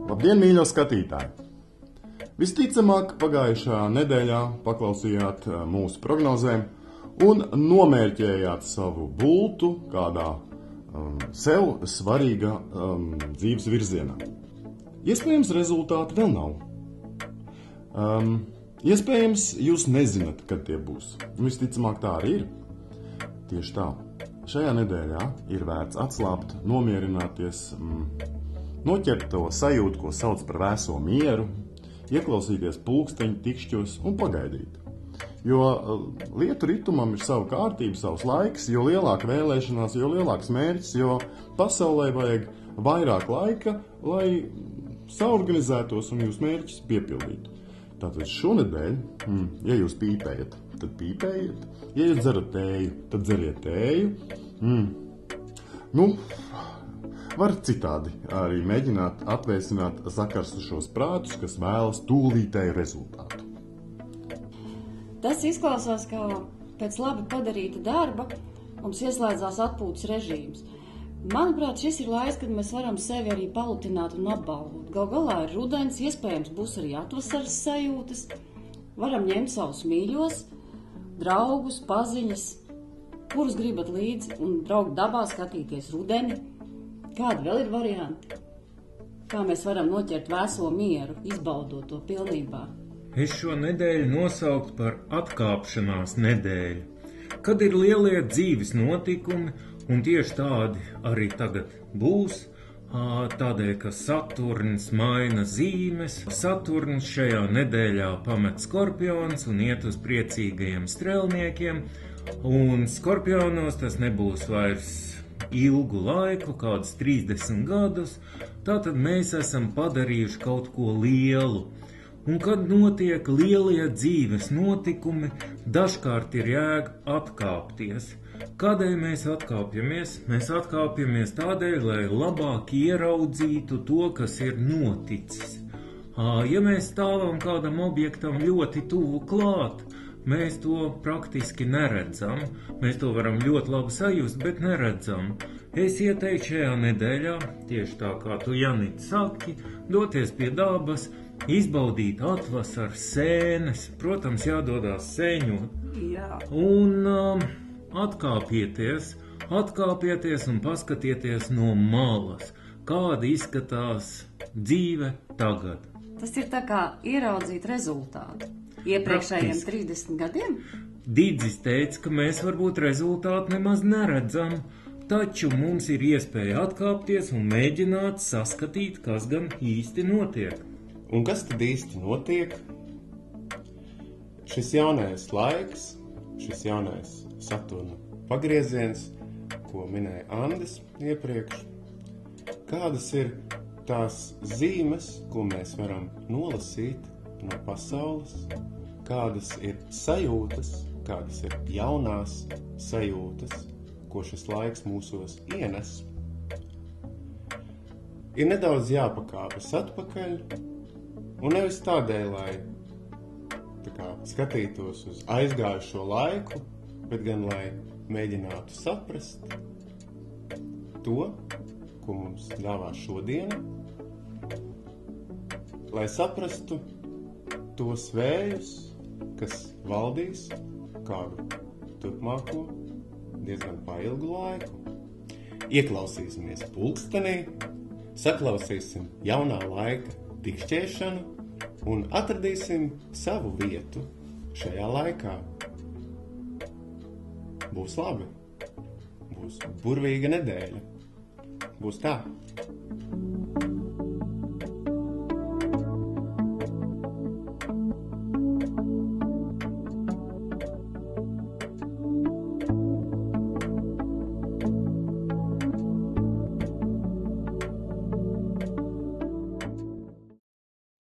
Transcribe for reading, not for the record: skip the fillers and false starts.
Labdien, mīļo skatītāji! Visticamāk, pagājušā nedēļā paklausījāt mūsu prognozēm un nomērķējāt savu bultu kādā sev svarīgā dzīves virzienā. Iespējams, rezultāti vēl nav. Iespējams, jūs nezināt, kad tie būs. Visticamāk, tā arī ir. Tieši tā. Šajā nedēļā ir vērts atslābt, nomierināties, noķert to sajūtu, ko sauc par vēso mieru, ieklausīties pulksteņu tikšķos un pagaidīt. Jo lietu ritumam ir sava kārtība, savs laiks, jo lielāka vēlēšanās, jo lielāks mērķis, jo pasaulē vajag vairāk laika, lai saorganizētos un jūs mērķis piepildītu. Tātad šonedēļ, ja jūs pīpējat, tad pīpējiet, ja jūs dzerat tēju, tad dzeriet tēju. Var citādi arī mēģināt atvēsināt sakarsušos prātus, kas vēlas tūlītēju rezultātu. Tas izklausās, kā pēc labi padarīta darba mums ieslēdzās atpūtas režīms. Manuprāt, šis ir laiks, kad mēs varam sevi arī palutināt un apbalvot. Gal galā ir rudens, iespējams būs arī atvasaras sajūtas. Varam ņemt savus mīļos, draugus, paziņas, kurus gribat līdzi un braukt dabā, skatīties rudeni. Kādi vēl ir varianti? Kā mēs varam noķert vēso mieru, izbaudot to pilnībā? Es šo nedēļu nosaukt par atkāpšanās nedēļu, kad ir lielie dzīves notikumi, un tieši tādi arī tagad būs, tādēļ, ka Saturns maina zīmes. Saturns šajā nedēļā pamet Skorpionus un iet uz priecīgajiem strēlniekiem, un Skorpionos tas nebūs vairs ilgu laiku, kādus 30 gadus, tātad mēs esam padarījuši kaut ko lielu. Un kad notiek lielie dzīves notikumi, dažkārt ir jēga atkāpties. Kādēļ mēs atkāpjamies? Mēs atkāpjamies tādēļ, lai labāk ieraudzītu to, kas ir noticis. Ja mēs stāvam kādam objektam ļoti tuvu klāt, mēs to praktiski neredzam. Mēs to varam ļoti labi sajust, bet neredzam. Es ieteiktu šajā nedēļā, tieši tā kā tu, Janita, saki, doties pie dabas, izbaudīt atvasaras sēnes, protams, jādodās sēņot. Jā. Un atkāpieties un paskatieties no malas, kāda izskatās dzīve tagad. Tas ir tā kā ieraudzīt rezultātu. Iepriekšējiem 30 gadiem? Didzis teica, ka mēs varbūt rezultātu nemaz neredzam, taču mums ir iespēja atkāpties un mēģināt saskatīt, kas gan īsti notiek. Un kas tad īsti notiek? Šis jaunais laiks, šis jaunais Saturna pagrieziens, ko minēja Andis iepriekš, kādas ir tās zīmes, ko mēs varam nolasīt no pasaules, kādas ir sajūtas, kādas ir jaunās sajūtas, ko šis laiks mūsos ienes. Ir nedaudz jāpakāpjas atpakaļ, un nevis tādēļ, lai skatītos uz aizgājušo laiku, bet gan lai mēģinātu saprast to, ko mums ļāvā šodiena, lai saprastu tos vējus, kas valdīs kādu turpmāko diezgan pailgu laiku. Ieklausīsimies pulkstenī, saklausīsim jaunā laika tikšķiešanu un atradīsim savu vietu šajā laikā. Būs labi, būs burvīga nedēļa, būs tā.